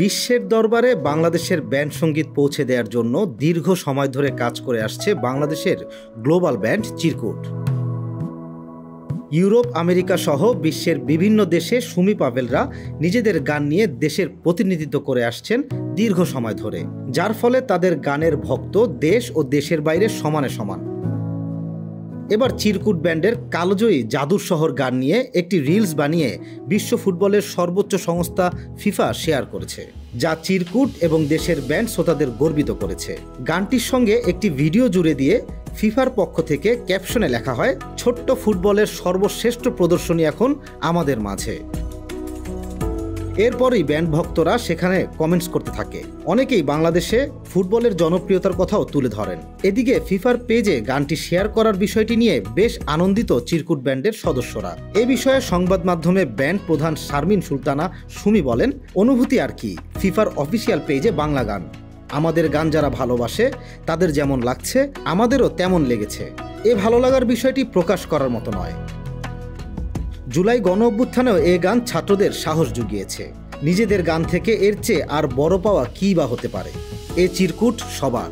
বিশ্বের দরবারে বাংলাদেশের ব্যান্ড সঙ্গীত পৌঁছে দেওয়ার জন্য দীর্ঘ সময় ধরে কাজ করে আসছে বাংলাদেশের গ্লোবাল ব্যান্ড চিরকুট। ইউরোপ, আমেরিকা সহ বিশ্বের বিভিন্ন দেশে সুমি পাভেলরা নিজেদের গান নিয়ে দেশের প্রতিনিধিত্ব করে আসছেন দীর্ঘ সময় ধরে, যার ফলে তাদের গানের ভক্ত দেশ ও দেশের বাইরে সমানে সমান। এবার চিরকুট ব্যান্ডের কালজয়ী জাদুর শহর গান নিয়ে একটি রিলস বানিয়ে বিশ্ব ফুটবলের সর্বোচ্চ সংস্থা ফিফা শেয়ার করেছে, যা চিরকুট এবং দেশের ব্যান্ড শ্রোতাদের গর্বিত করেছে। গানটির সঙ্গে একটি ভিডিও জুড়ে দিয়ে ফিফার পক্ষ থেকে ক্যাপশনে লেখা হয়, ছোট্ট ফুটবলের সর্বশ্রেষ্ঠ প্রদর্শনী এখন আমাদের মাঝে। এরপরই ব্যান্ড ভক্তরা সেখানে কমেন্টস করতে থাকে। অনেকেই বাংলাদেশে ফুটবলের জনপ্রিয়তার কথাও তুলে ধরেন। এদিকে ফিফার পেজে গানটি শেয়ার করার বিষয়টি নিয়ে বেশ আনন্দিত চিরকুট ব্যান্ডের সদস্যরা। এ বিষয়ে সংবাদ মাধ্যমে ব্যান্ড প্রধান শারমিন সুলতানা সুমি বলেন, অনুভূতি আর কি, ফিফার অফিসিয়াল পেজে বাংলা গান। আমাদের গান যারা ভালোবাসে তাদের যেমন লাগছে আমাদেরও তেমন লেগেছে। এ ভালো লাগার বিষয়টি প্রকাশ করার মতো নয়। জুলাই গণ অভ্যুত্থানেও এ গান ছাত্রদের সাহস জুগিয়েছে। নিজেদের গান থেকে এর চেয়ে আর বড় পাওয়া কী বা হতে পারে। এ চিরকুট সবার।